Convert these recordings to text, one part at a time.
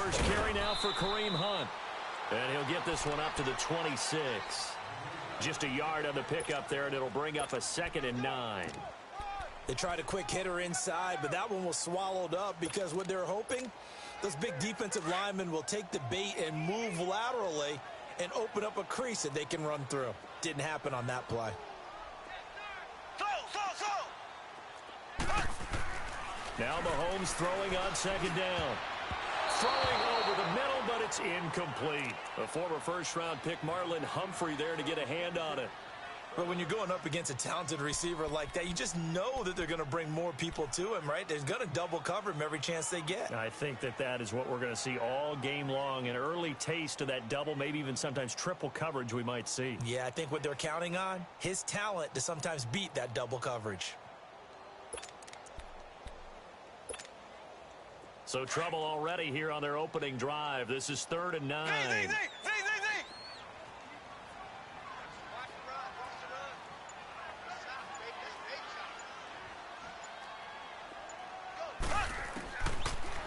first carry now for Kareem Hunt. And he'll get this one up to the 26. Just a yard on the pickup there, and it'll bring up a 2nd and 9. They tried a quick hitter inside, but that one was swallowed up because what they're hoping, those big defensive linemen will take the bait and move laterally and open up a crease that they can run through. Didn't happen on that play. Now Mahomes throwing on 2nd down. Throwing over the middle, but it's incomplete. A former first-round pick, Marlon Humphrey, there to get a hand on it. But when you're going up against a talented receiver like that, you just know that they're going to bring more people to him, right? They're going to double cover him every chance they get. I think that is what we're going to see all game long. An early taste of that double, maybe even sometimes triple coverage we might see. Yeah, I think what they're counting on, his talent to sometimes beat that double coverage. So trouble already here on their opening drive. This is 3rd and 9.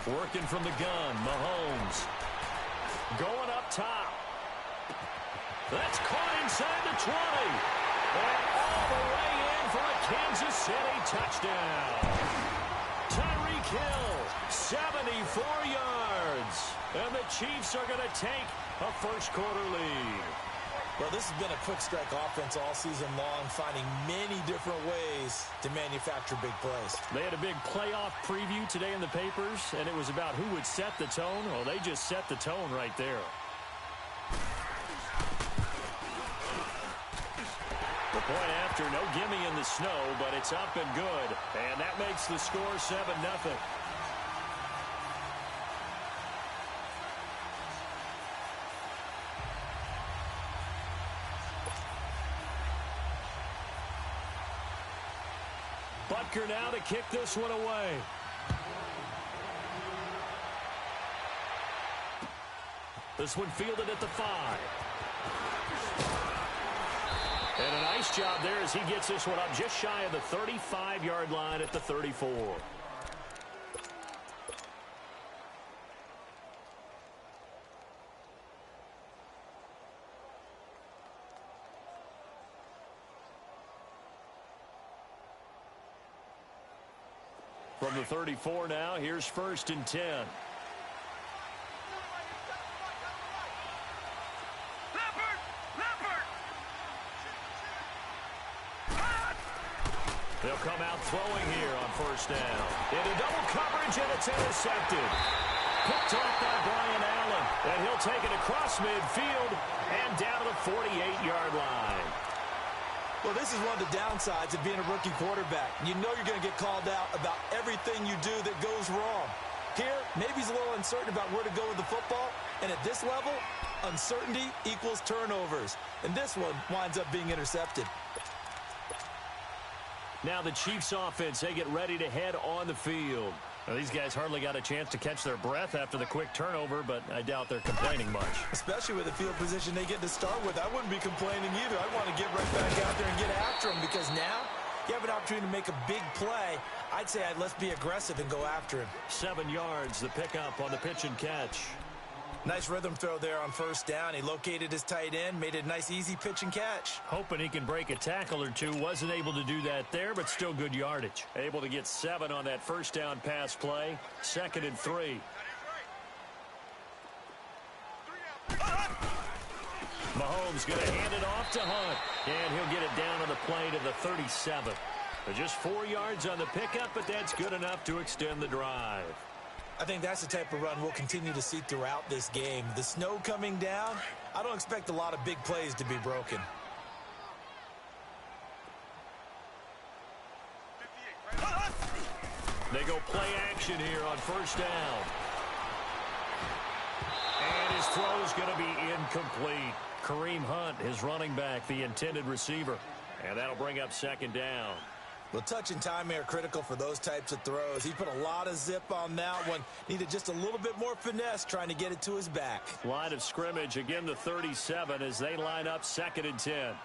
Working from the gun, Mahomes. Going up top. That's caught inside the 20. And all the way in for a Kansas City touchdown. Tyreek Hill, 74 yards. And the Chiefs are going to take a first-quarter lead. Well, this has been a quick-strike offense all season long, finding many different ways to manufacture big plays. They had a big playoff preview today in the papers, and it was about who would set the tone. Well, they just set the tone right there. The point after, no gimme in the snow, but it's up and good. And that makes the score 7-0. Butker now to kick this one away. This one fielded at the 5. And a nice job there as he gets this one up just shy of the 35-yard line at the 34. From the 34 now, here's 1st and 10. They'll come out throwing here on 1st down. Into double coverage, and it's intercepted. Picked off by Brian Allen. And he'll take it across midfield and down to the 48-yard line. Well, this is one of the downsides of being a rookie quarterback. You know you're going to get called out about everything you do that goes wrong. Here, maybe he's a little uncertain about where to go with the football. And at this level, uncertainty equals turnovers. And this one winds up being intercepted. Now the Chiefs offense, they get ready to head on the field. Now, these guys hardly got a chance to catch their breath after the quick turnover, but I doubt they're complaining much. Especially with the field position they get to start with. I wouldn't be complaining either. I want to get right back out there and get after them because now you have an opportunity to make a big play. I'd say let's be aggressive and go after him. 7 yards, the pickup on the pitch and catch. Nice rhythm throw there on 1st down. He located his tight end, made it a nice, easy pitch and catch. Hoping he can break a tackle or two. Wasn't able to do that there, but still good yardage. Able to get 7 on that 1st down pass play. 2nd and 3. Mahomes going to hand it off to Hunt. And he'll get it down on the play to the 37. Just 4 yards on the pickup, but that's good enough to extend the drive. I think that's the type of run we'll continue to see throughout this game. The snow coming down, I don't expect a lot of big plays to be broken. They go play action here on 1st down. And his throw is going to be incomplete. Kareem Hunt, his running back, the intended receiver. And that'll bring up 2nd down. Well, touch and time are critical for those types of throws. He put a lot of zip on that one. Needed just a little bit more finesse trying to get it to his back. Line of scrimmage, again the 37 as they line up 2nd and 10. 117.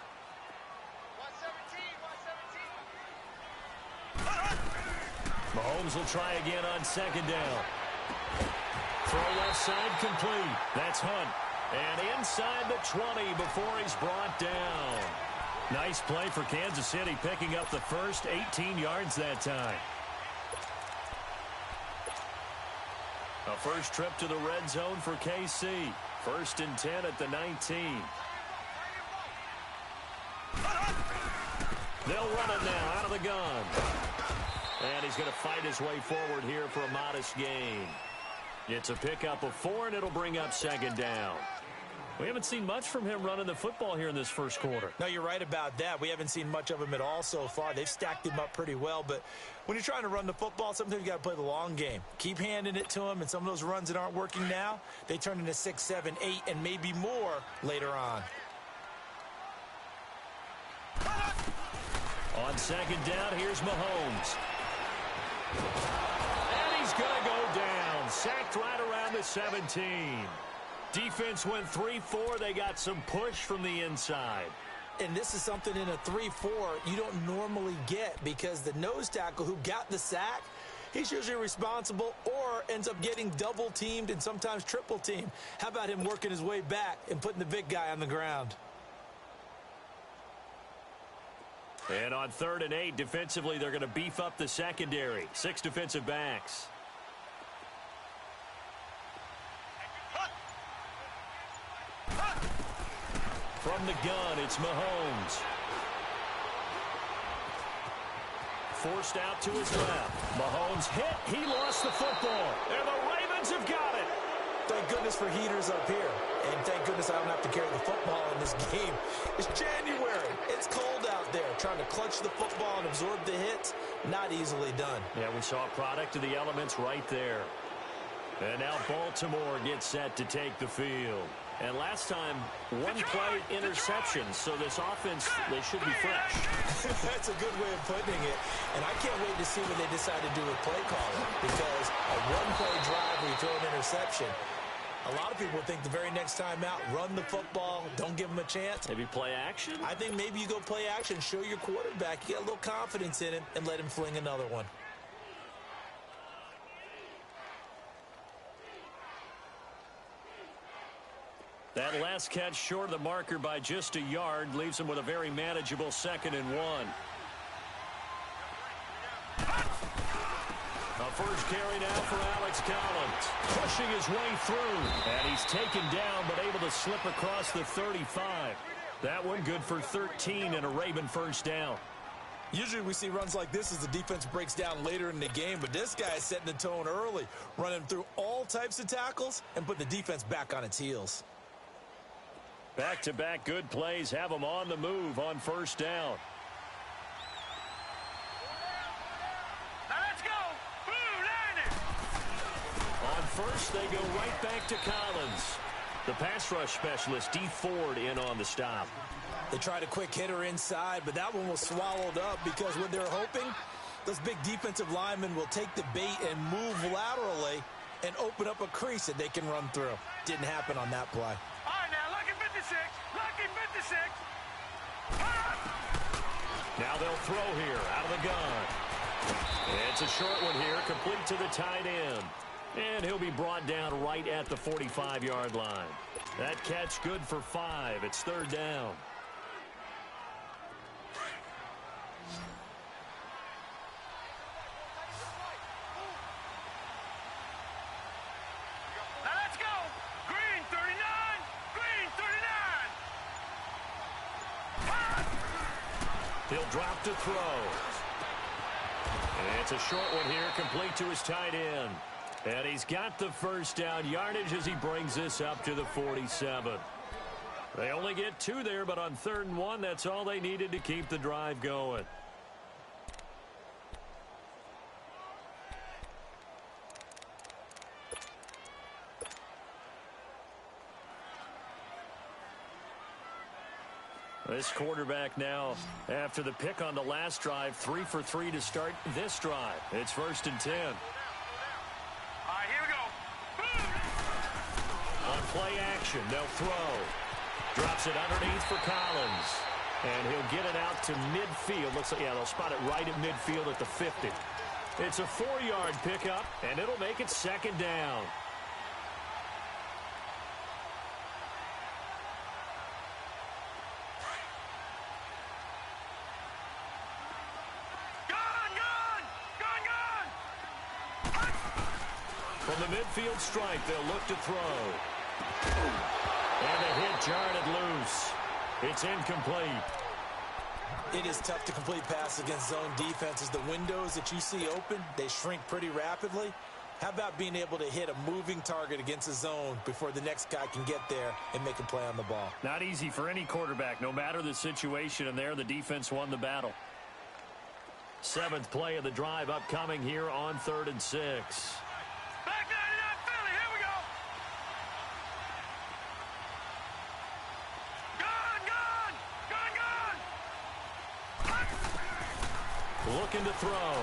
Mahomes will try again on 2nd down. throw left side complete. That's Hunt. And inside the 20 before he's brought down. Nice play for Kansas City, picking up the first 18 yards that time. A first trip to the red zone for KC. 1st and 10 at the 19. They'll run it now out of the gun. And he's going to fight his way forward here for a modest gain. It's a pickup of 4, and it'll bring up 2nd down. We haven't seen much from him running the football here in this first quarter. No, you're right about that. We haven't seen much of him at all so far. They've stacked him up pretty well, but when you're trying to run the football, sometimes you got to play the long game. Keep handing it to him, and some of those runs that aren't working now, they turn into 6, 7, 8, and maybe more later on. On 2nd down, here's Mahomes. And he's going to go down. Sacked right around the 17. Defense went 3-4. They got some push from the inside. And this is something in a 3-4 you don't normally get because the nose tackle who got the sack, he's usually responsible or ends up getting double-teamed and sometimes triple-teamed. How about him working his way back and putting the big guy on the ground? And on 3rd and 8, defensively, they're going to beef up the secondary. 6 defensive backs. From the gun, it's Mahomes. Forced out to his left. Mahomes hit. He lost the football. And the Ravens have got it. Thank goodness for heaters up here. And thank goodness I don't have to carry the football in this game. It's January. It's cold out there. Trying to clutch the football and absorb the hits, not easily done. Yeah, we saw a product of the elements right there. And now Baltimore gets set to take the field. And last time, 1 play interception, so this offense, they should be fresh. That's a good way of putting it. And I can't wait to see what they decide to do with play calling, because a 1-play drive where you throw an interception, a lot of people think the very next time out, run the football, don't give them a chance. Maybe play action? I think maybe you go play action, show your quarterback, you got a little confidence in him, and let him fling another one. That last catch short of the marker by just a yard leaves him with a very manageable 2nd and 1. A first carry now for Alex Collins. Pushing his way through. And he's taken down but able to slip across the 35. That one good for 13 and a Raven first down. Usually we see runs like this as the defense breaks down later in the game, but this guy is setting the tone early, running through all types of tackles and put the defense back on its heels. Back-to-back good plays have them on the move on 1st down. Now let's go. On 1st, they go right back to Collins. The pass rush specialist, D. Ford, in on the stop. They tried a quick hitter inside, but that one was swallowed up because what they're hoping, those big defensive linemen will take the bait and move laterally and open up a crease that they can run through. Didn't happen on that play. All right, now lucky 56. Lucky 56. Now they'll throw here out of the gun. It's a short one here, complete to the tight end. And he'll be brought down right at the 45-yard line. That catch good for 5. It's 3rd down. Now let's go. Green 39. Green 39. He'll drop to throw. And it's a short one here, complete to his tight end. And he's got the first down yardage as he brings this up to the 47. They only get 2 there, but on 3rd and 1, that's all they needed to keep the drive going. This quarterback now, after the pick on the last drive, 3 for 3 to start this drive. It's 1st and 10. All right, here we go. On play action, they'll throw. Drops it underneath for Collins. And he'll get it out to midfield. Looks like, yeah, they'll spot it right at midfield at the 50. It's a 4-yard pickup, and it'll make it 2nd down. From the midfield stripe, they'll look to throw. And the hit jarred it loose. It's incomplete. It is tough to complete passes against zone defenses. The windows that you see open, they shrink pretty rapidly. How about being able to hit a moving target against a zone before the next guy can get there and make a play on the ball? Not easy for any quarterback, no matter the situation, and there the defense won the battle. 7th play of the drive upcoming here on 3rd and 6. Back 99 Philly, here we go. Gun. Looking to throw.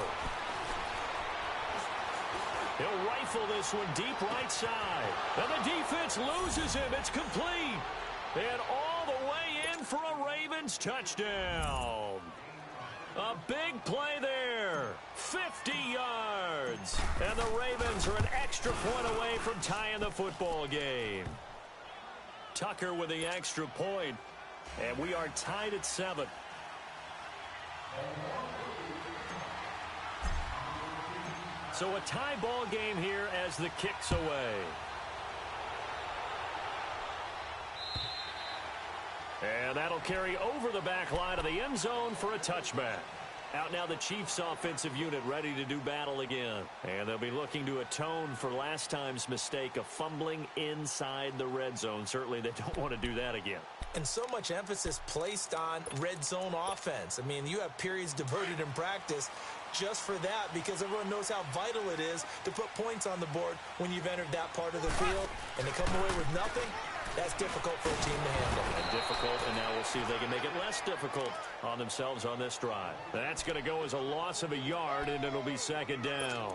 He'll rifle this one deep right side. And the defense loses him. It's complete. And all the way in for a Ravens touchdown. A big play there. 50 yards. And the Ravens are an extra point away from tying the football game. Tucker with the extra point. And we are tied at 7. So a tie ball game here as the kick's away. And that'll carry over the back line of the end zone for a touchback. Out now the Chiefs offensive unit ready to do battle again. And they'll be looking to atone for last time's mistake of fumbling inside the red zone. Certainly they don't want to do that again. And so much emphasis placed on red zone offense. I mean, you have periods devoted in practice just for that because everyone knows how vital it is to put points on the board when you've entered that part of the field. And to come away with nothing, that's difficult for a team to handle. And difficult, and now we'll see if they can make it less difficult on themselves on this drive. That's going to go as a loss of a yard, and it'll be 2nd down.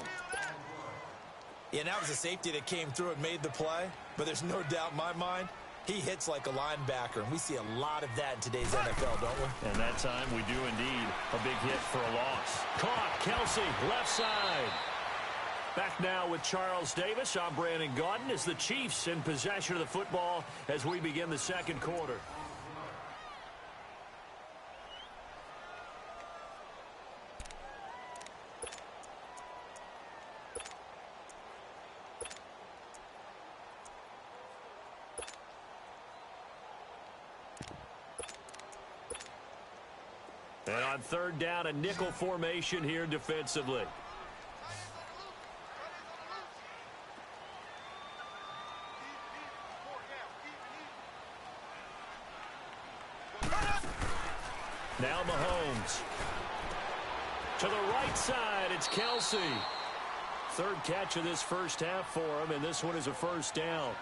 Yeah, and that was a safety that came through and made the play. But there's no doubt in my mind, he hits like a linebacker, and we see a lot of that in today's NFL, don't we? And that time we do indeed. A big hit for a loss. Caught, Kelsey, left side. Back now with Charles Davis. I'm Brandon Gaudin as the Chiefs in possession of the football as we begin the 2nd quarter. And on 3rd down, a nickel formation here defensively. Now Mahomes. To the right side, it's Kelsey. 3rd catch of this first half for him, and this one is a 1st down.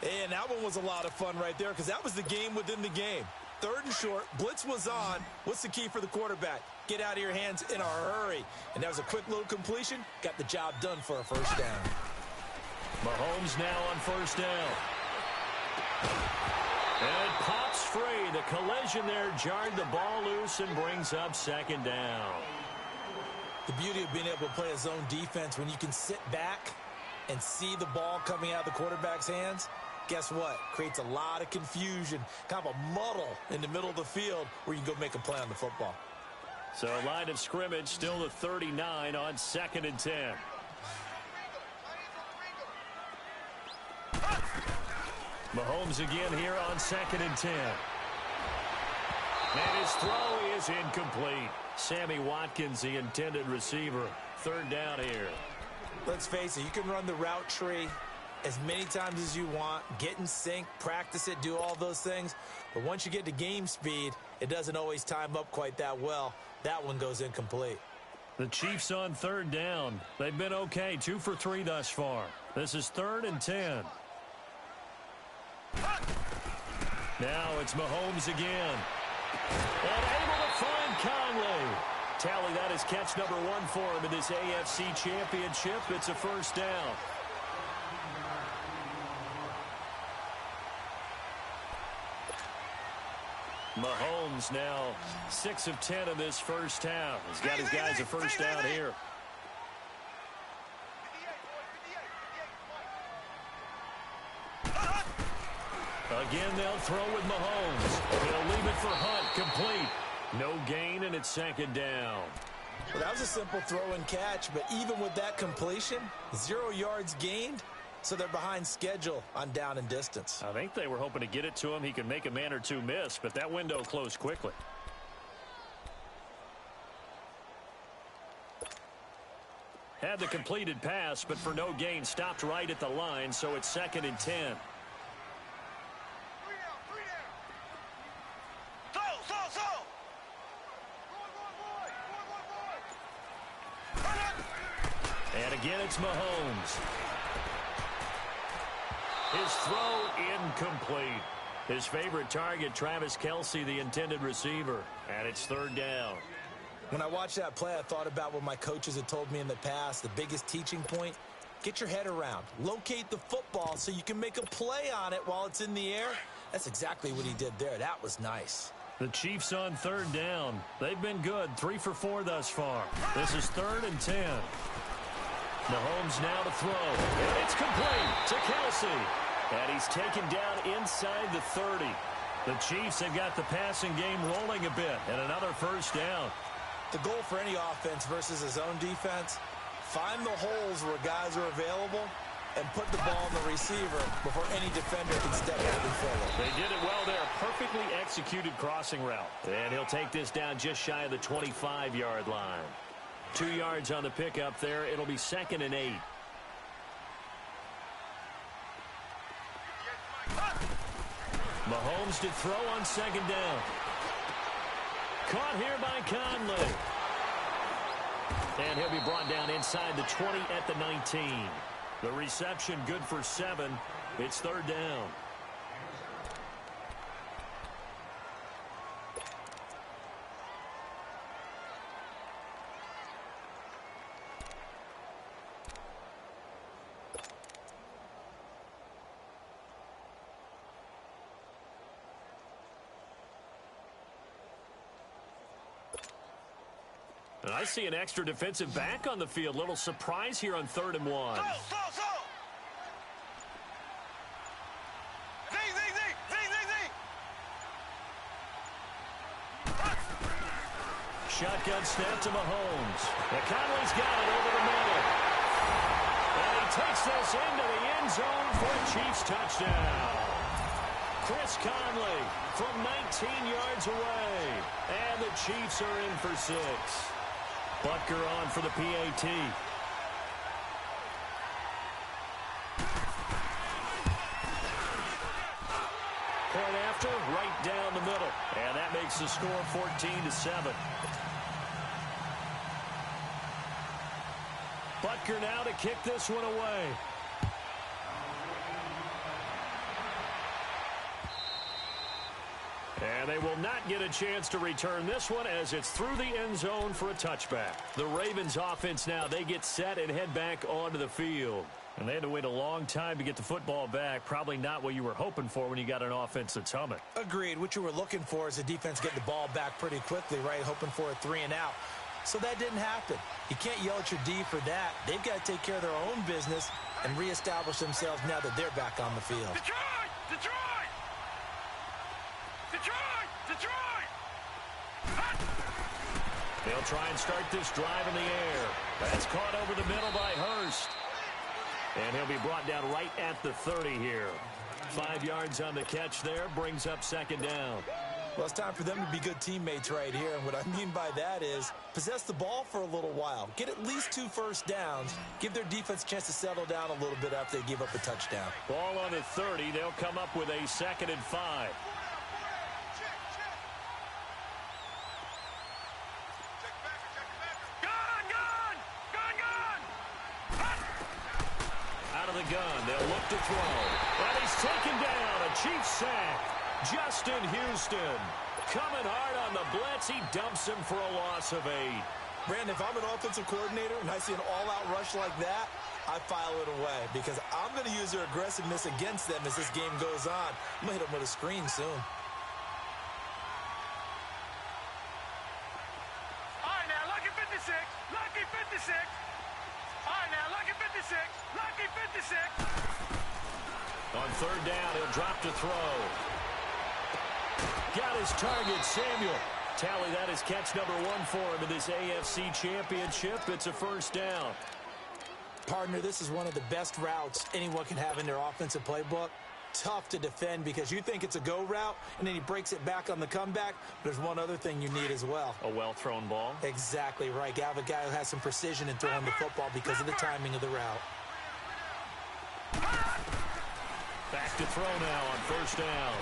And that one was a lot of fun right there because that was the game within the game. 3rd and short, blitz was on. What's the key for the quarterback? Get out of your hands in a hurry. And that was a quick little completion. Got the job done for a 1st down. Mahomes now on 1st down. And it pops free. The collision there jarred the ball loose and brings up 2nd down. The beauty of being able to play a zone defense when you can sit back and see the ball coming out of the quarterback's hands, guess what? Creates a lot of confusion, kind of a muddle in the middle of the field where you can go make a play on the football. So line of scrimmage still the 39 on 2nd and 10. Mahomes again here on 2nd and 10. And his throw is incomplete. Sammy Watkins, the intended receiver. 3rd down here. Let's face it, you can run the route tree as many times as you want, get in sync, practice it, do all those things. But once you get to game speed, it doesn't always time up quite that well. That one goes incomplete. The Chiefs on 3rd down. They've been okay, 2 for 3 thus far. This is 3rd and 10. Now it's Mahomes again. And able to find Conley. Tally, that is catch number 1 for him in this AFC Championship. It's a 1st down. Mahomes now 6 of 10 in this first half. He's got his guys a 1st down here. Again, they'll throw with Mahomes. They'll leave it for Hunt, complete. No gain, and it's 2nd down. Well, that was a simple throw and catch, but even with that completion, 0 yards gained, so they're behind schedule on down and distance. I think they were hoping to get it to him. He could make a man or two miss, but that window closed quickly. Had the completed pass, but for no gain, stopped right at the line, so it's 2nd and 10. And again, it's Mahomes. His throw incomplete. His favorite target, Travis Kelce, the intended receiver. And it's 3rd down. When I watched that play, I thought about what my coaches had told me in the past. The biggest teaching point, get your head around. Locate the football so you can make a play on it while it's in the air. That's exactly what he did there. That was nice. The Chiefs on 3rd down. They've been good, 3 for 4 thus far. This is 3rd and 10. Mahomes now to throw. And it's complete to Kelce. And he's taken down inside the 30. The Chiefs have got the passing game rolling a bit. And another 1st down. The goal for any offense versus his own defense, find the holes where guys are available and put the ball in the receiver before any defender can step out and fill it. They did it well there. Perfectly executed crossing route. And he'll take this down just shy of the 25-yard line. 2 yards on the pickup there. It'll be 2nd and 8. Mahomes to throw on 2nd down. Caught here by Conley. And he'll be brought down inside the 20 at the 19. The reception good for 7. It's 3rd down. And I see an extra defensive back on the field. Little surprise here on 3rd and 1. Shotgun snap to Mahomes. And Conley's got it over the middle. And he takes this into the end zone for a Chiefs touchdown. Chris Conley from 19 yards away. And the Chiefs are in for 6. Butker on for the PAT. Point after, right down the middle. And that makes the score 14-7. Butker now to kick this one away. And they will not get a chance to return this one as it's through the end zone for a touchback. The Ravens offense now, they get set and head back onto the field. And they had to wait a long time to get the football back. Probably not what you were hoping for when you got an offense that's humming. Agreed. What you were looking for is the defense getting the ball back pretty quickly, right? Hoping for a 3 and out. So that didn't happen. You can't yell at your D for that. They've got to take care of their own business and reestablish themselves now that they're back on the field. Detroit! Detroit! Detroit! Detroit! They'll try and start this drive in the air. That's caught over the middle by Hurst. And he'll be brought down right at the 30 here. 5 yards on the catch there, brings up 2nd down. Well, it's time for them to be good teammates right here. And what I mean by that is possess the ball for a little while. Get at least 2 first downs. Give their defense a chance to settle down a little bit after they give up a touchdown. Ball on the 30. They'll come up with a 2nd and 5. Out of the gun, they'll look to throw. And he's taken down. A Chiefs sack. Justin Houston coming hard on the blitz. He dumps him for a loss of 8. Brandon, if I'm an offensive coordinator and I see an all-out rush like that, I file it away because I'm going to use their aggressiveness against them as this game goes on. I'm going to hit them with a screen soon. All right, now, lucky 56. Lucky 56. All right, now, lucky 56. Lucky 56. On 3rd down, he'll drop to throw. Got his target, Samuel. Tally, that is catch number 1 for him in this AFC Championship. It's a first down. Partner, this is one of the best routes anyone can have in their offensive playbook. Tough to defend because you think it's a go route, and then he breaks it back on the comeback. There's one other thing you need as well. A well-thrown ball? Exactly right. You have a guy who has some precision in throwing the football because of the timing of the route. Back to throw now on first down.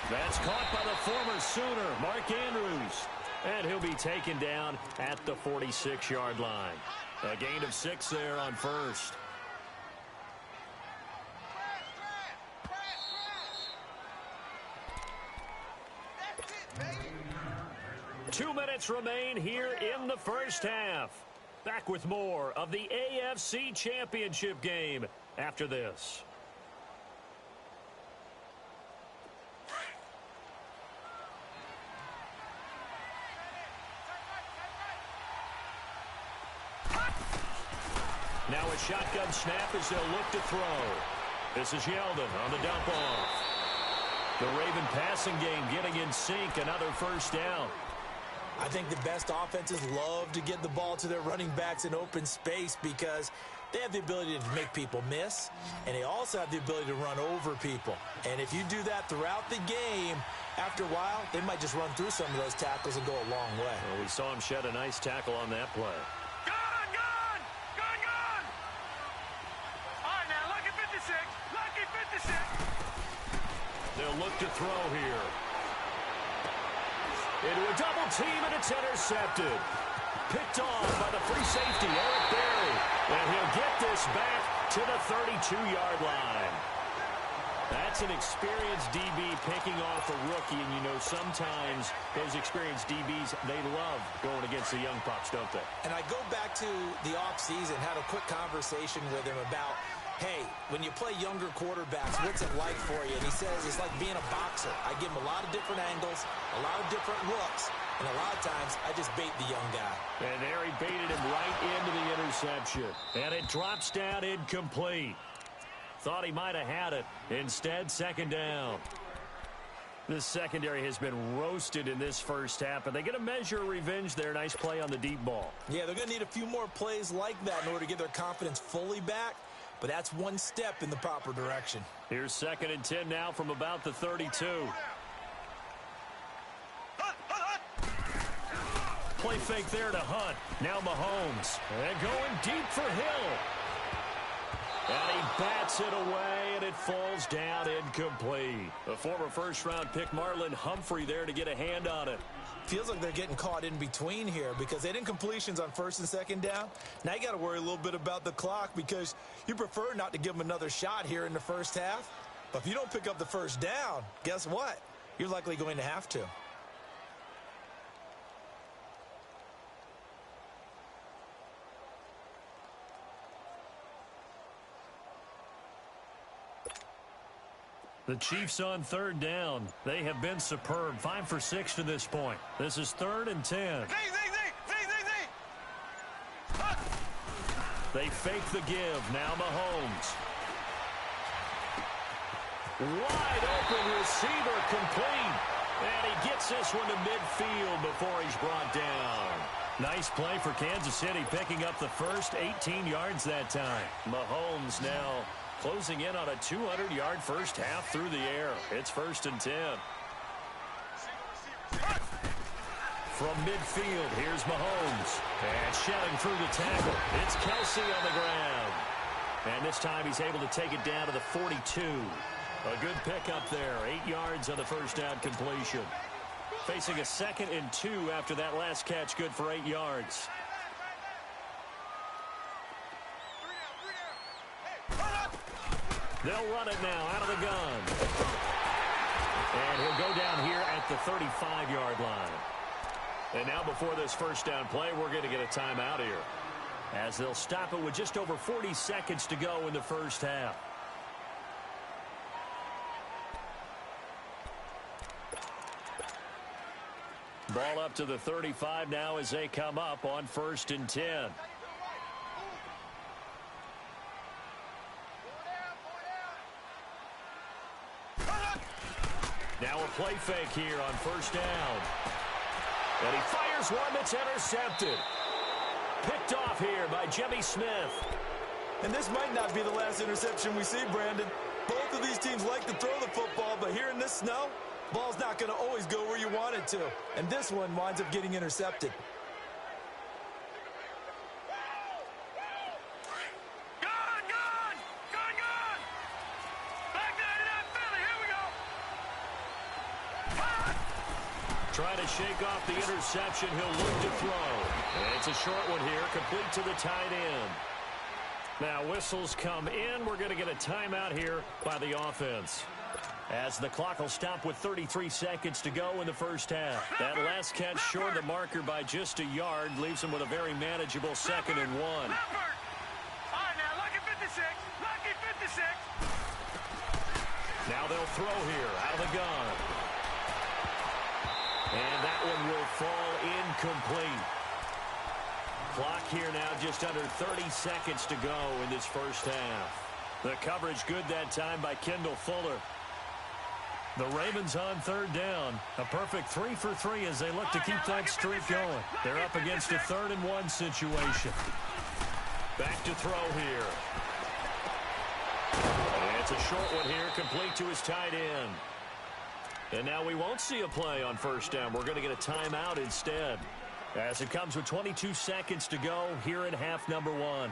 That's caught by the former Sooner, Mark Andrews. And he'll be taken down at the 46-yard line. A gain of 6 there on first. Two minutes remain here in the first half. Back with more of the AFC Championship game after this. Now a shotgun snap as they'll look to throw. This is Yeldon on the dump off. The Raven passing game getting in sync. Another first down. I think the best offenses love to get the ball to their running backs in open space because they have the ability to make people miss, and they also have the ability to run over people. And if you do that throughout the game, after a while, they might just run through some of those tackles and go a long way. Well, we saw him shed a nice tackle on that play. They'll look to throw here. Into a double team, and it's intercepted. Picked off by the free safety, Eric Berry. And he'll get this back to the 32-yard line. That's an experienced DB picking off a rookie, and you know sometimes those experienced DBs, they love going against the young pups, don't they? And I go back to the offseason, had a quick conversation with him about, hey, when you play younger quarterbacks, what's it like for you? And he says it's like being a boxer. I give him a lot of different angles, a lot of different looks, and a lot of times I just bait the young guy. And there he baited him right into the interception. And it drops down incomplete. Thought he might have had it. Instead, second down. This secondary has been roasted in this first half, and they get a measure of revenge there. Nice play on the deep ball. Yeah, they're going to need a few more plays like that in order to get their confidence fully back. But that's one step in the proper direction. Here's 2nd and 10 now from about the 32. Play fake there to Hunt. Now Mahomes. And going deep for Hill. And he bats it away, and it falls down incomplete. The former first-round pick Marlon Humphrey there to get a hand on it. Feels like they're getting caught in between here because they didn't completions on 1st and 2nd down. Now you got to worry a little bit about the clock because you prefer not to give them another shot here in the first half. But if you don't pick up the first down, guess what? You're likely going to have to. The Chiefs on 3rd down. They have been superb. 5 for 6 to this point. This is 3rd and 10. They fake the give. Now Mahomes. Wide open receiver complete. And he gets this one to midfield before he's brought down. Nice play for Kansas City, picking up the first 18 yards that time. Mahomes now closing in on a 200-yard first half through the air. It's 1st and 10. From midfield, here's Mahomes. And shedding through the tackle. It's Kelsey on the ground. And this time he's able to take it down to the 42. A good pickup there. 8 yards on the first down completion. Facing a 2nd and 2 after that last catch. Good for 8 yards. They'll run it now out of the gun. And he'll go down here at the 35-yard line. And now before this first down play, we're going to get a timeout here, as they'll stop it with just over 40 seconds to go in the first half. Ball up to the 35 now as they come up on 1st and 10. Now a play fake here on 1st down. And he fires one that's intercepted. Picked off here by Jimmy Smith. And this might not be the last interception we see, Brandon. Both of these teams like to throw the football, but here in this snow, ball's not going to always go where you want it to. And this one winds up getting intercepted. Trying to shake off the interception. He'll look to throw. And it's a short one here, complete to the tight end. Now whistles come in. We're going to get a timeout here by the offense, as the clock will stop with 33 seconds to go in the first half. That last catch short of the marker by just a yard leaves him with a very manageable 2nd and 1. All right, now, lucky 56. Lucky 56. Now they'll throw here out of the gun. And that one will fall incomplete. Clock here now just under 30 seconds to go in this first half. The coverage good that time by Kendall Fuller. The Ravens on 3rd down. A perfect 3 for 3 as they look to keep that streak going. They're up against a 3rd and 1 situation. Back to throw here. And it's a short one here, complete to his tight end. And now we won't see a play on first down. We're going to get a timeout instead, as it comes with 22 seconds to go here in half number 1.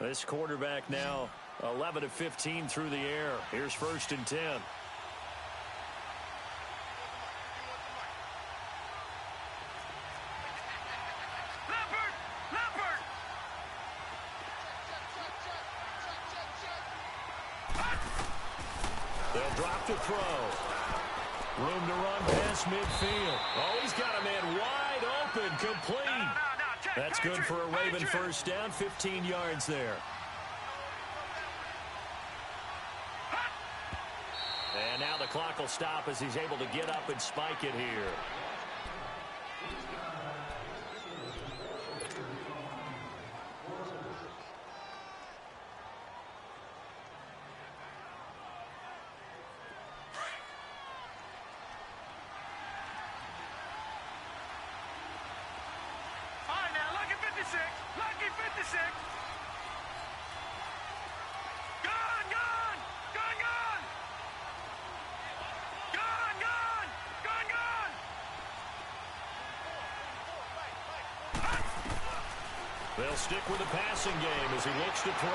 This quarterback now 11 of 15 through the air. Here's 1st and 10. They'll drop to throw. Room to run past midfield. Oh, he's got a man wide open, complete. That's good for a Raven first down, 15 yards there. And now the clock will stop as he's able to get up and spike it here. Lucky 56. Gone. They'll stick with the passing game as he looks to throw.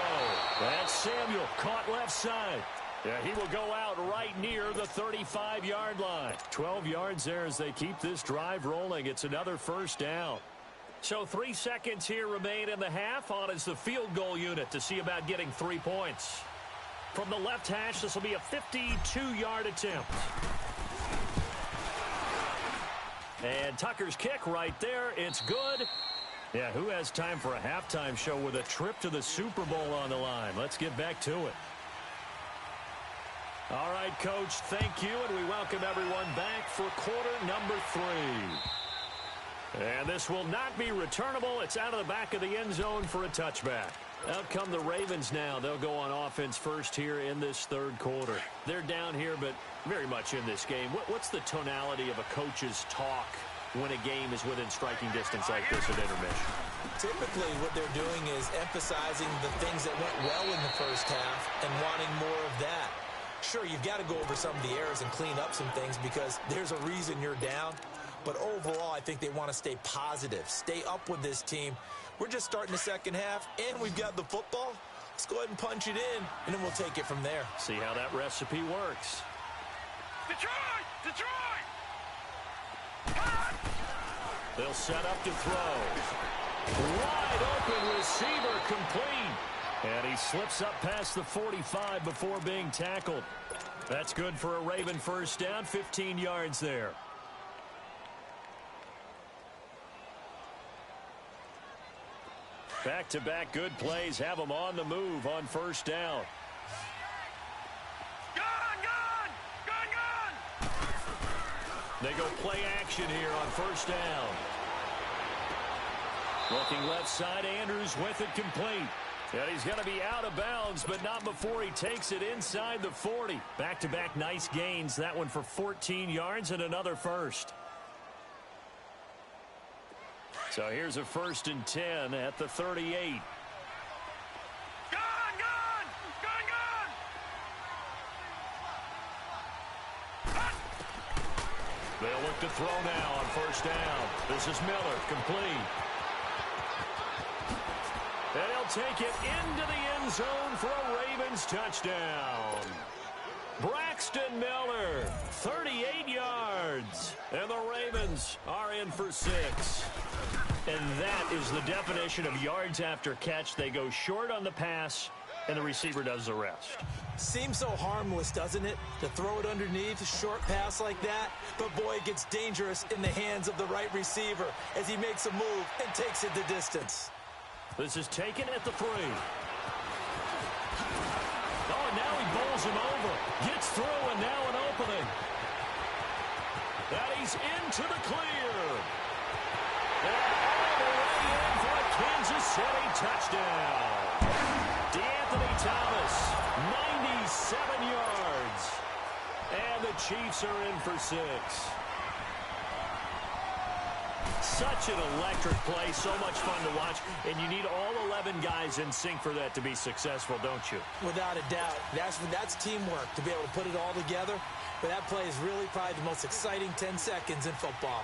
That's Samuel, caught left side. Yeah, he will go out right near the 35-yard line. 12 yards there as they keep this drive rolling. It's another first down. So 3 seconds here remain in the half. On is the field goal unit to see about getting 3 points. From the left hash, this will be a 52-yard attempt. And Tucker's kick right there. It's good. Yeah, who has time for a halftime show with a trip to the Super Bowl on the line? Let's get back to it. All right, Coach, thank you, and we welcome everyone back for quarter number 3. And this will not be returnable. It's out of the back of the end zone for a touchback. Out come the Ravens now. They'll go on offense first here in this third quarter. They're down here, but very much in this game. What's the tonality of a coach's talk when a game is within striking distance like this at intermission? Typically, what they're doing is emphasizing the things that went well in the first half and wanting more of that. Sure, you've got to go over some of the errors and clean up some things because there's a reason you're down. But overall, I think they want to stay positive, stay up with this team. We're just starting the second half, and we've got the football. Let's go ahead and punch it in, and then we'll take it from there. See how that recipe works. Detroit! They'll set up to throw. Wide open receiver, complete. And he slips up past the 45 before being tackled. That's good for a Raven first down, 15 yards there. Back-to-back good plays have them on the move on first down. Gone! They go play action here on first down. Looking left side, Andrews with it complete. And he's going to be out of bounds, but not before he takes it inside the 40. Back-to-back nice gains. That one for 14 yards and another first. So here's a 1st and 10 at the 38. They'll look to throw now on 1st down. This is Miller, complete. And he'll take it into the end zone for a Ravens touchdown. Braxton Miller, 38 yards. And the Ravens are in for 6. And that is the definition of yards after catch. They go short on the pass, and the receiver does the rest. Seems so harmless, doesn't it, to throw it underneath, a short pass like that? But, boy, it gets dangerous in the hands of the right receiver as he makes a move and takes it the distance. This is taken at the 3. Oh, and now he bowls him over. Gets through, and now an opening. And he's into the clear. And all the way in for a Kansas City touchdown. DeAnthony Thomas, 97 yards. And the Chiefs are in for 6. Such an electric play, so much fun to watch, and you need all 11 guys in sync for that to be successful, don't you? Without a doubt. That's teamwork, to be able to put it all together. But that play is really probably the most exciting 10 seconds in football.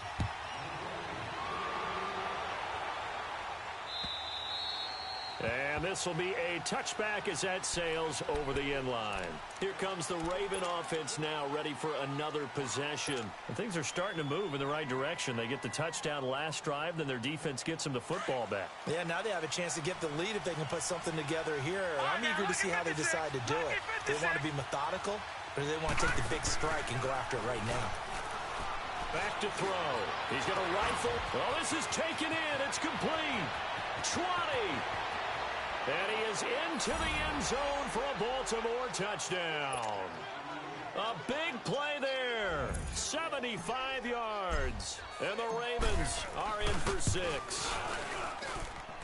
And this will be a touchback as that sails over the end line. Here comes the Raven offense now, ready for another possession. And things are starting to move in the right direction. They get the touchdown last drive, then their defense gets them the football back. Yeah, now they have a chance to get the lead if they can put something together here. I'm eager to see how they decide to do it. Do they want to be methodical, or do they want to take the big strike and go after it right now? Back to throw. He's going to rifle. Oh, this is taken in. It's complete. 20. And he is into the end zone for a Baltimore touchdown. A big play there. 75 yards. And the Ravens are in for 6.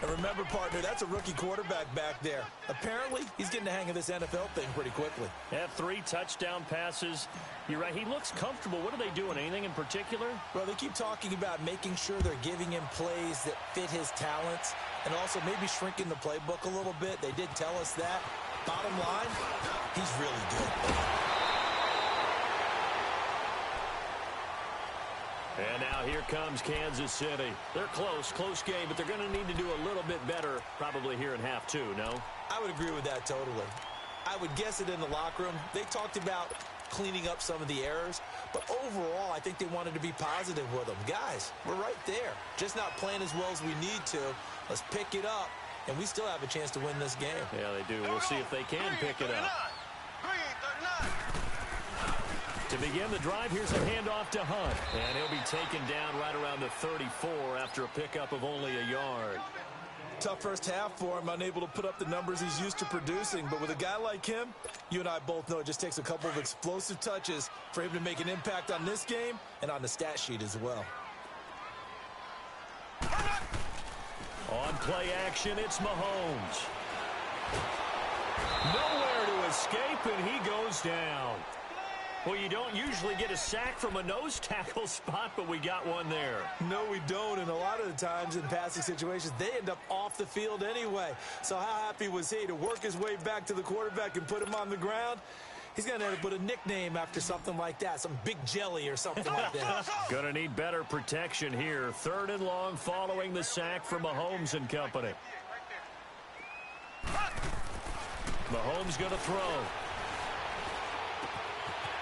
And remember, partner, that's a rookie quarterback back there. Apparently, he's getting the hang of this NFL thing pretty quickly. Had 3 touchdown passes. You're right. He looks comfortable. What are they doing? Anything in particular? Well, they keep talking about making sure they're giving him plays that fit his talents and also maybe shrinking the playbook a little bit. They did tell us that. Bottom line, he's really good. And now here comes Kansas City. They're close game, but they're going to need to do a little bit better probably here in half 2, no? I would agree with that totally. I would guess it in the locker room. They talked about cleaning up some of the errors, but overall I think they wanted to be positive with them. Guys, we're right there. Just not playing as well as we need to. Let's pick it up, and we still have a chance to win this game. Yeah, they do. We'll see if they can pick it up. To begin the drive, here's a handoff to Hunt. And he'll be taken down right around the 34 after a pickup of only a yard. Tough first half for him, unable to put up the numbers he's used to producing. But with a guy like him, you and I both know it just takes a couple of explosive touches for him to make an impact on this game and on the stat sheet as well. On play action, it's Mahomes. Nowhere to escape, and he goes down. Well, you don't usually get a sack from a nose tackle spot, but we got one there. No, we don't, and a lot of the times in passing situations, they end up off the field anyway. So how happy was he to work his way back to the quarterback and put him on the ground? He's going to end up with a nickname after something like that, some Big Jelly or something like that. Going to need better protection here. 3rd and long following the sack from Mahomes and company. Mahomes going to throw.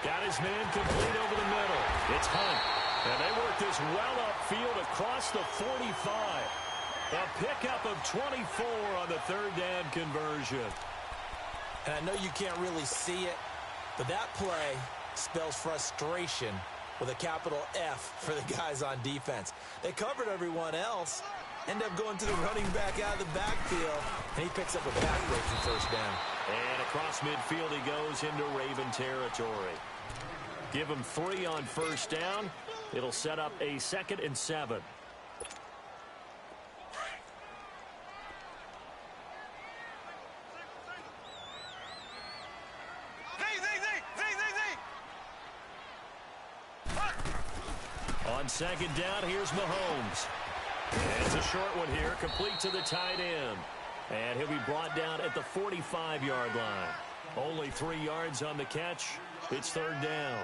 Got his man complete over the middle. It's Hunt. And they work this well upfield across the 45. A pickup of 24 on the 3rd down conversion. And I know you can't really see it, but that play spells frustration with a capital F for the guys on defense. They covered everyone else, end up going to the running back out of the backfield, and he picks up a backbreaking 1st down. And across midfield he goes into Raven territory. Give him 3 on 1st down. It'll set up a 2nd and 7. On second down, here's Mahomes. And it's a short one here, complete to the tight end. And he'll be brought down at the 45-yard line. Only 3 yards on the catch. It's third down.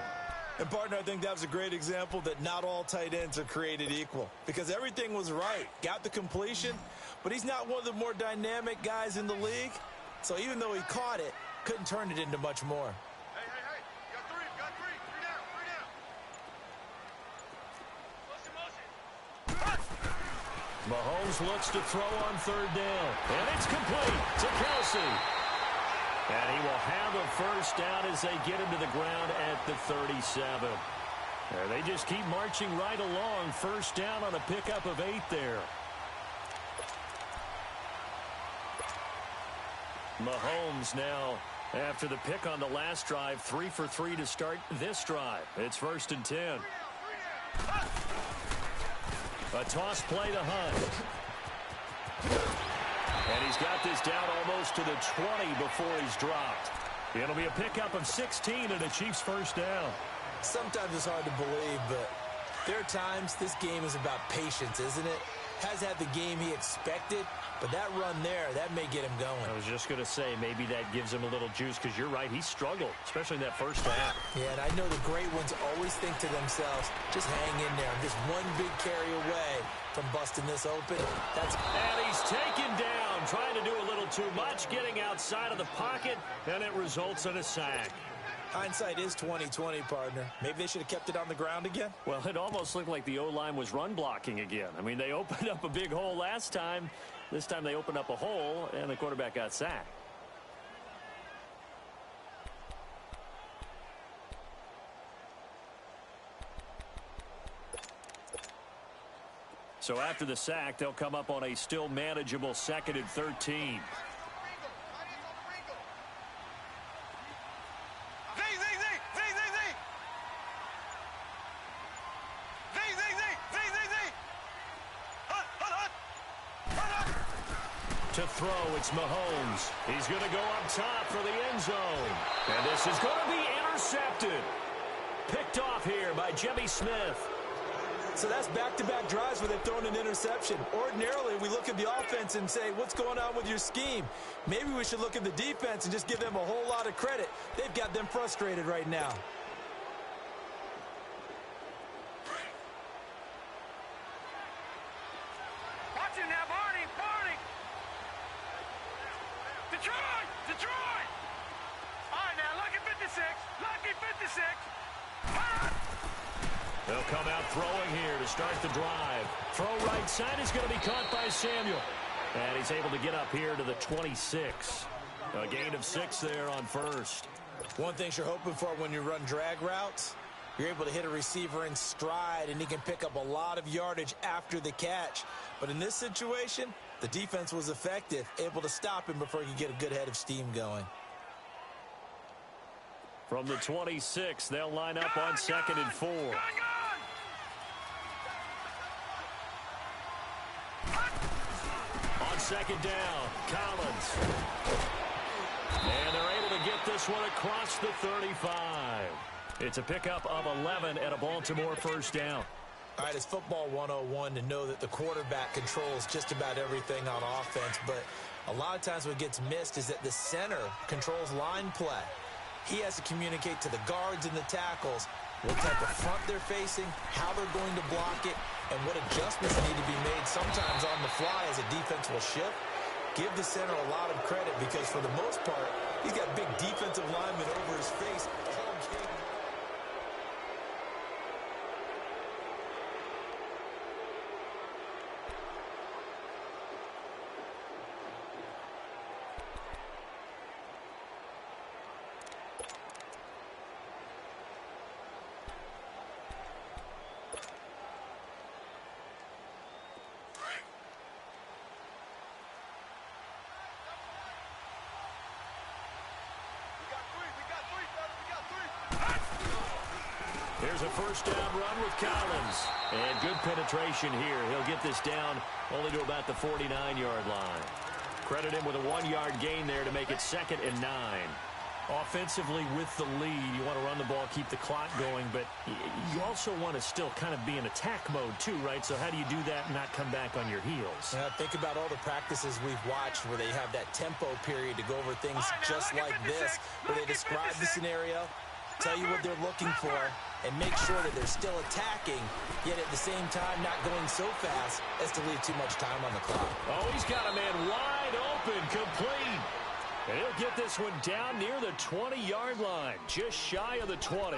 And, partner, I think that was a great example that not all tight ends are created equal. Because everything was right. Got the completion, but he's not one of the more dynamic guys in the league. So even though he caught it, couldn't turn it into much more. Hey. Got three. Three down. Motion. Mahomes looks to throw on third down. And it's complete to Kelsey. And he will have a first down as they get him to the ground at the 37. And they just keep marching right along. First down on a pickup of 8 there. Mahomes now, after the pick on the last drive, 3 for 3 to start this drive. It's first and 10. A toss play to Hunt. And he's got this down almost to the 20 before he's dropped. It'll be a pickup of 16 and a Chiefs first down. Sometimes it's hard to believe, but there are times this game is about patience, isn't it? Has had the game he expected, but that run there, that may get him going. I was just going to say, maybe that gives him a little juice, because you're right, he struggled, especially in that first half. Yeah, and I know the great ones always think to themselves, just hang in there. I'm just one big carry away from busting this open. And he's taken down, trying to do a little too much, getting outside of the pocket, and it results in a sack. Hindsight is 20/20, partner. Maybe they should have kept it on the ground again. Well, it almost looked like the O-line was run blocking again. I mean, they opened up a big hole last time. This time they opened up a hole, and the quarterback got sacked. So after the sack, they'll come up on a still manageable 2nd and 13. To throw, it's Mahomes. He's going to go up top for the end zone. And this is going to be intercepted. Picked off here by Jimmy Smith. So that's back-to-back drives where they've thrown an interception. Ordinarily, we look at the offense and say, what's going on with your scheme? Maybe we should look at the defense and just give them a whole lot of credit. They've got them frustrated right now. Watch him now, Barney. Detroit! All right, now, lucky 56. They'll come out throwing here to start the drive. Throw right side is going to be caught by Samuel. And he's able to get up here to the 26. A gain of 6 there on first. One thing you're hoping for when you run drag routes, you're able to hit a receiver in stride, and he can pick up a lot of yardage after the catch. But in this situation, the defense was effective, able to stop him before he could get a good head of steam going. From the 26, they'll line up on 2nd and 4. On second down, Collins. And they're able to get this one across the 35. It's a pickup of 11 and a Baltimore first down. All right, it's football 101 to know that the quarterback controls just about everything on offense, but a lot of times what gets missed is that the center controls line play. He has to communicate to the guards and the tackles what type of front they're facing, how they're going to block it, and what adjustments need to be made sometimes on the fly as a defense will shift. Give the center a lot of credit because for the most part, he's got big defensive linemen over his face all game. Here's a first down run with Collins. And good penetration here. He'll get this down only to about the 49-yard line. Credit him with a 1-yard gain there to make it 2nd and 9. Offensively with the lead, you want to run the ball, keep the clock going, but you also want to still kind of be in attack mode too, right? So how do you do that and not come back on your heels? Yeah, think about all the practices we've watched where they have that tempo period to go over things just like this, where they describe the scenario, tell you what they're looking for, and make sure that they're still attacking, yet at the same time not going so fast as to leave too much time on the clock. Oh, he's got a man wide open, complete. And he'll get this one down near the 20-yard line, just shy of the 20.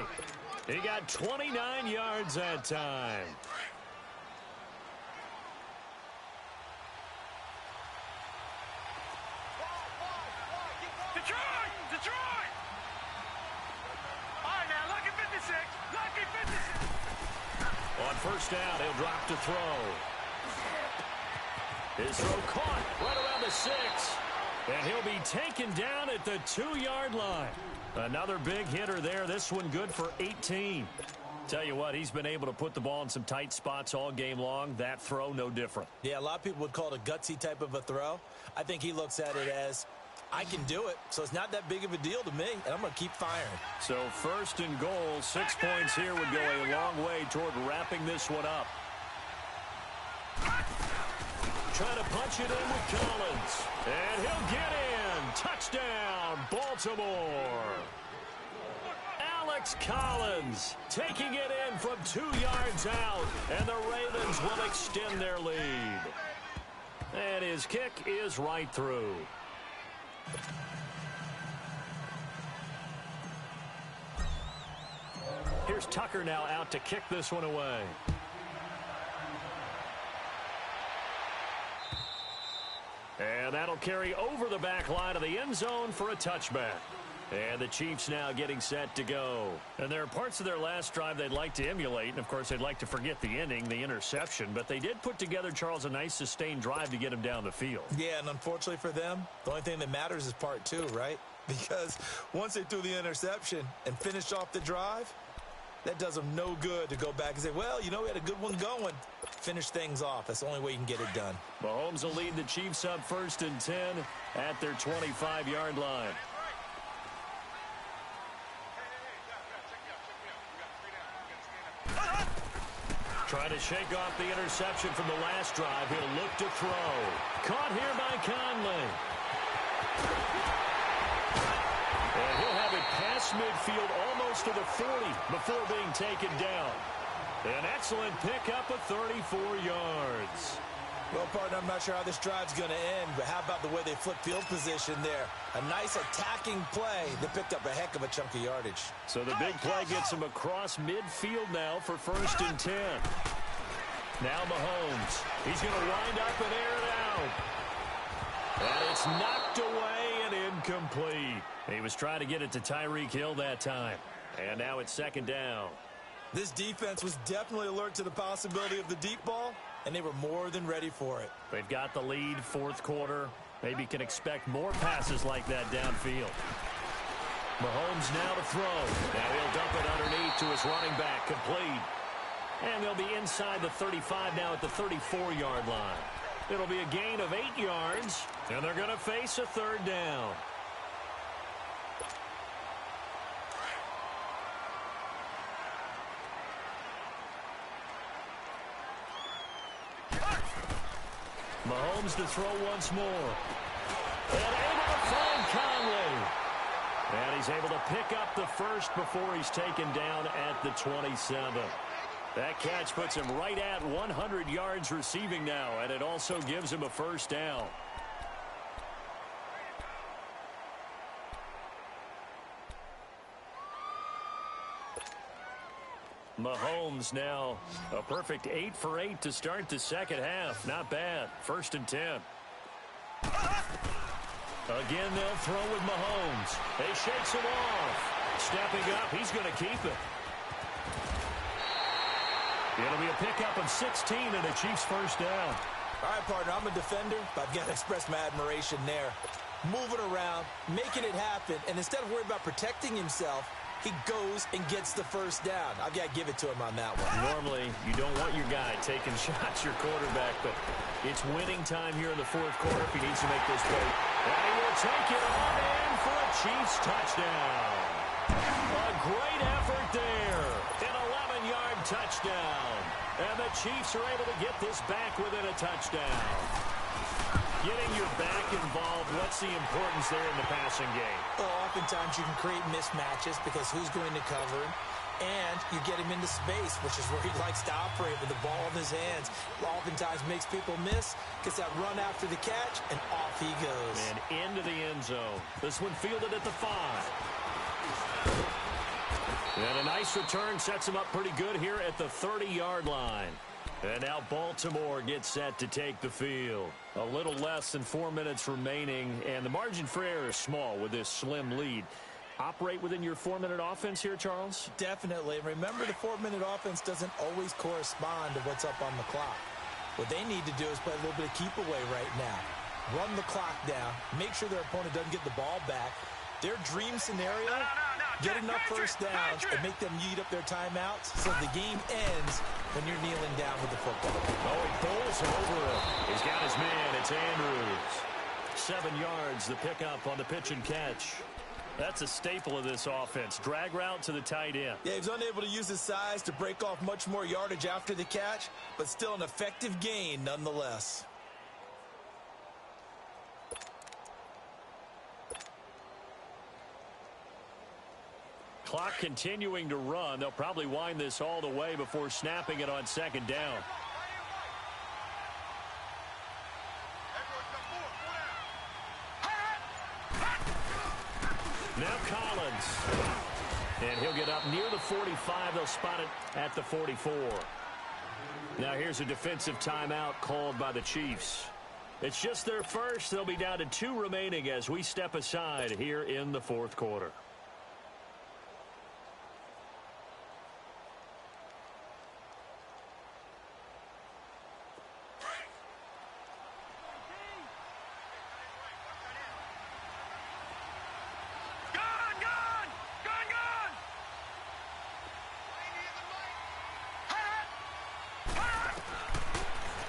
He got 29 yards that time. Detroit! Detroit! All right, now, lucky 56. Lucky 56. On first down, he'll drop to throw. His throw caught right around the 6. And he'll be taken down at the 2-yard line. Another big hitter there. This one good for 18. Tell you what, he's been able to put the ball in some tight spots all game long. That throw, no different. Yeah, a lot of people would call it a gutsy type of a throw. I think he looks at it as, I can do it, so it's not that big of a deal to me, and I'm going to keep firing. So first and goal, 6 points here would go a long way toward wrapping this one up. Trying to punch it in with Collins. And he'll get in. Touchdown, Baltimore. Alex Collins taking it in from 2 yards out. And the Ravens will extend their lead. And his kick is right through. Here's Tucker now out to kick this one away. And that'll carry over the back line of the end zone for a touchback. And the Chiefs now getting set to go. And there are parts of their last drive they'd like to emulate. And, of course, they'd like to forget the ending, the interception. But they did put together, Charles, a nice sustained drive to get him down the field. Yeah, and unfortunately for them, the only thing that matters is part 2, right? Because once they threw the interception and finished off the drive, that does them no good to go back and say, well, you know, we had a good one going. Finish things off. That's the only way you can get it done. Mahomes will lead the Chiefs up first and 10 at their 25-yard line. Trying to shake off the interception from the last drive. He'll look to throw. Caught here by Conley. And he'll have it past midfield almost to the 40 before being taken down. An excellent pickup of 34 yards. Well, partner, I'm not sure how this drive's going to end, but how about the way they flipped field position there? A nice attacking play that picked up a heck of a chunk of yardage. So the big play gets him across midfield now for first and 10. Now Mahomes. He's going to wind up and air it out. And it's knocked away and incomplete. He was trying to get it to Tyreek Hill that time. And now it's second down. This defense was definitely alert to the possibility of the deep ball, and they were more than ready for it. They've got the lead, fourth quarter. Maybe can expect more passes like that downfield. Mahomes now to throw. Now he'll dump it underneath to his running back, complete. And they'll be inside the 35 now at the 34-yard line. It'll be a gain of 8 yards, and they're going to face a third down. Mahomes to throw once more. And able to find Conley. And he's able to pick up the first before he's taken down at the 27. That catch puts him right at 100 yards receiving now, and it also gives him a first down. Mahomes now a perfect 8 for 8 to start the second half. Not bad. First and 10. Again, they'll throw with Mahomes. He shakes him off. Stepping up, he's going to keep it. It'll be a pickup of 16 and a Chiefs first down. All right, partner, I'm a defender, but I've got to express my admiration there. Moving around, making it happen, and instead of worrying about protecting himself, he goes and gets the first down. I've got to give it to him on that one. Normally, you don't want your guy taking shots, your quarterback, but it's winning time here in the fourth quarter if he needs to make this play. And he will take it on in for a Chiefs touchdown. A great effort there. An 11-yard touchdown. And the Chiefs are able to get this back within a touchdown. Getting your back involved, what's the importance there in the passing game? Well, oftentimes you can create mismatches because who's going to cover him? And you get him into space, which is where he likes to operate with the ball in his hands. Oftentimes makes people miss, gets that run after the catch, and off he goes. And into the end zone. This one fielded at the 5. And a nice return sets him up pretty good here at the 30-yard line. And now Baltimore gets set to take the field. A little less than 4 minutes remaining, and the margin for error is small with this slim lead. Operate within your 4-minute offense here, Charles? Definitely. Remember, the 4-minute offense doesn't always correspond to what's up on the clock. What they need to do is play a little bit of keep away right now. Run the clock down. Make sure their opponent doesn't get the ball back. Their dream scenario, get enough first downs and make them eat up their timeouts so the game ends when you're kneeling down with the football. Oh, he pulls over him. He's got his man. It's Andrews. 7 yards, the pickup on the pitch and catch. That's a staple of this offense. Drag route to the tight end. Yeah, he was unable to use his size to break off much more yardage after the catch, but still an effective gain nonetheless. Clock continuing to run. They'll probably wind this all the way before snapping it on second down. Now Collins. And he'll get up near the 45. They'll spot it at the 44. Now here's a defensive timeout called by the Chiefs. It's just their first. They'll be down to 2 remaining as we step aside here in the fourth quarter.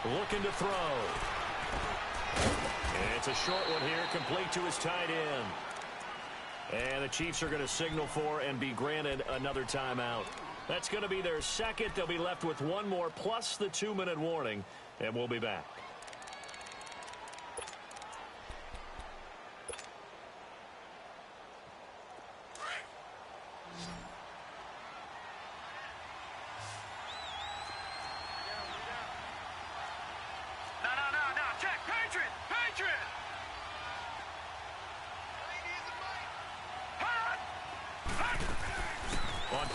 Looking to throw. And it's a short one here, complete to his tight end. And the Chiefs are going to signal for and be granted another timeout. That's going to be their second. They'll be left with 1 more plus the 2-minute warning, and we'll be back.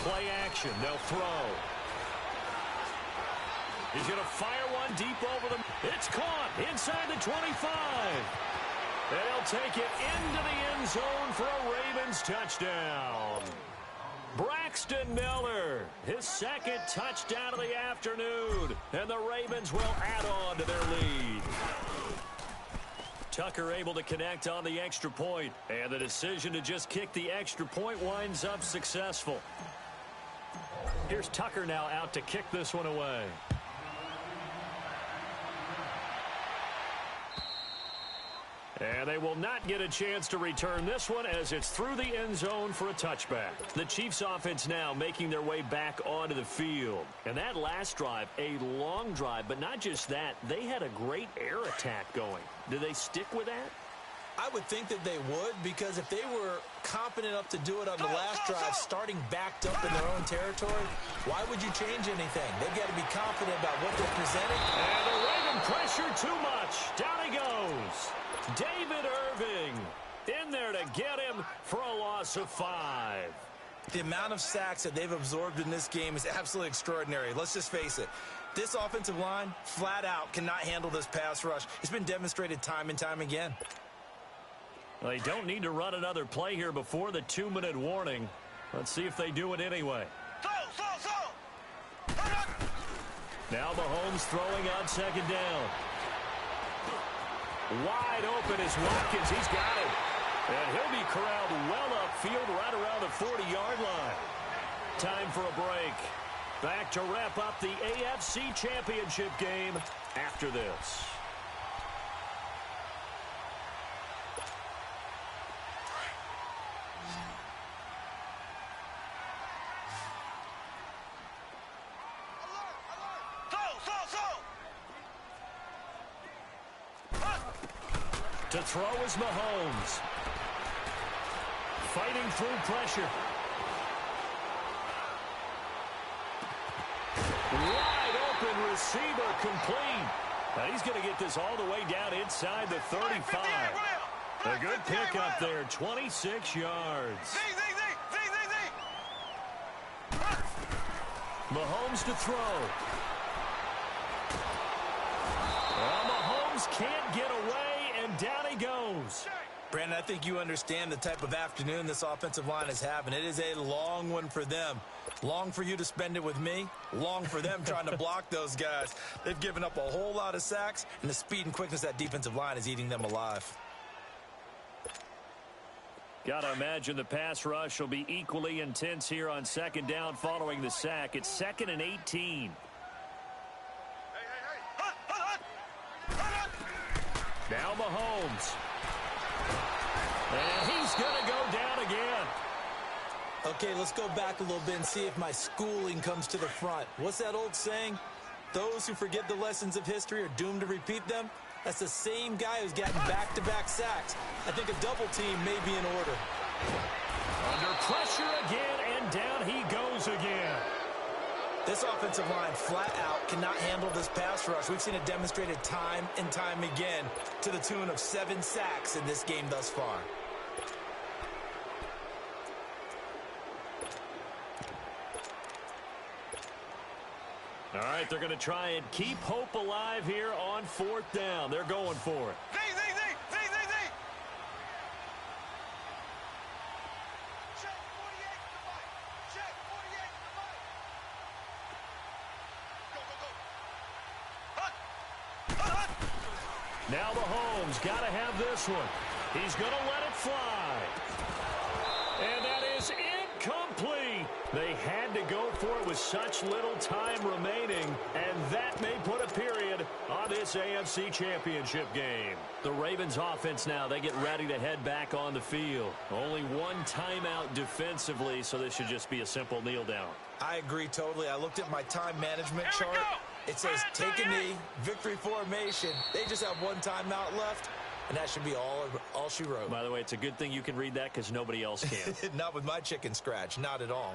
Play action. They'll throw. He's going to fire one deep over them. It's caught inside the 25. And he'll take it into the end zone for a Ravens touchdown. Braxton Miller, his second touchdown of the afternoon. And the Ravens will add on to their lead. Tucker able to connect on the extra point. And the decision to just kick the extra point winds up successful. Here's Tucker now out to kick this one away. And they will not get a chance to return this one as it's through the end zone for a touchback. The Chiefs offense now making their way back onto the field. And that last drive, a long drive, but not just that, they had a great air attack going. Do they stick with that? I would think that they would, because if they were confident enough to do it on the last drive, starting backed up in their own territory, why would you change anything? They've got to be confident about what they're presenting. And the Raven pressure too much. Down he goes. David Irving in there to get him for a loss of 5. The amount of sacks that they've absorbed in this game is absolutely extraordinary. Let's just face it. This offensive line, flat out, cannot handle this pass rush. It's been demonstrated time and time again. Well, they don't need to run another play here before the 2-minute warning. Let's see if they do it anyway. Now Mahomes throwing on second down. Wide open is Watkins. He's got it. And he'll be corralled well upfield right around the 40-yard line. Time for a break. Back to wrap up the AFC Championship game after this. To throw is Mahomes. Fighting through pressure. Wide open receiver complete. Now he's going to get this all the way down inside the 35. A good pickup there, 26 yards. Mahomes to throw. Well, Mahomes can't get away, and down he goes. Brandon, I think you understand the type of afternoon this offensive line is having. It is a long one for them. Long for you to spend it with me. Long for them trying to block those guys. They've given up a whole lot of sacks, and the speed and quickness of that defensive line is eating them alive. Got to imagine the pass rush will be equally intense here on second down following the sack. It's 2nd and 18. Now Mahomes. And he's going to go down again. Okay, let's go back a little bit and see if my schooling comes to the front. What's that old saying? Those who forget the lessons of history are doomed to repeat them. That's the same guy who's gotten back-to-back sacks. I think a double team may be in order. Under pressure again, and down he goes again. This offensive line flat out cannot handle this pass rush. We've seen it demonstrated time and time again to the tune of 7 sacks in this game thus far. All right, they're going to try and keep hope alive here on 4th down. They're going for it. Now Mahomes got to have this one. He's going to let it fly. And that is incomplete. They had to go for it with such little time remaining, and that may put a period on this AFC Championship game. The Ravens offense now, they get ready to head back on the field. Only one timeout defensively, so this should just be a simple kneel down. I agree totally. I looked at my time management chart. It says take a knee, victory formation. They just have one timeout left, and that should be all she wrote. By the way, it's a good thing you can read that because nobody else can. Not with my chicken scratch, not at all.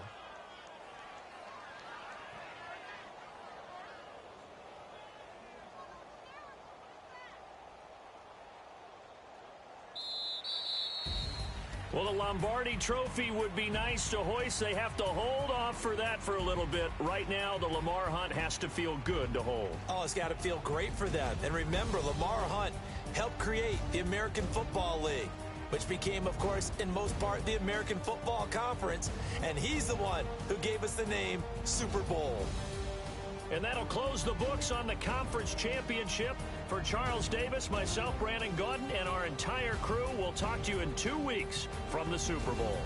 Well, the Lombardi Trophy would be nice to hoist. They have to hold off for that for a little bit. Right now, the Lamar Hunt has to feel good to hold. Oh, it's got to feel great for them. And remember, Lamar Hunt helped create the American Football League, which became, of course, in most part, the American Football Conference. And he's the one who gave us the name Super Bowl. And that'll close the books on the conference championship. For Charles Davis, myself, Brandon Gaudin, and our entire crew, we'll talk to you in 2 weeks from the Super Bowl.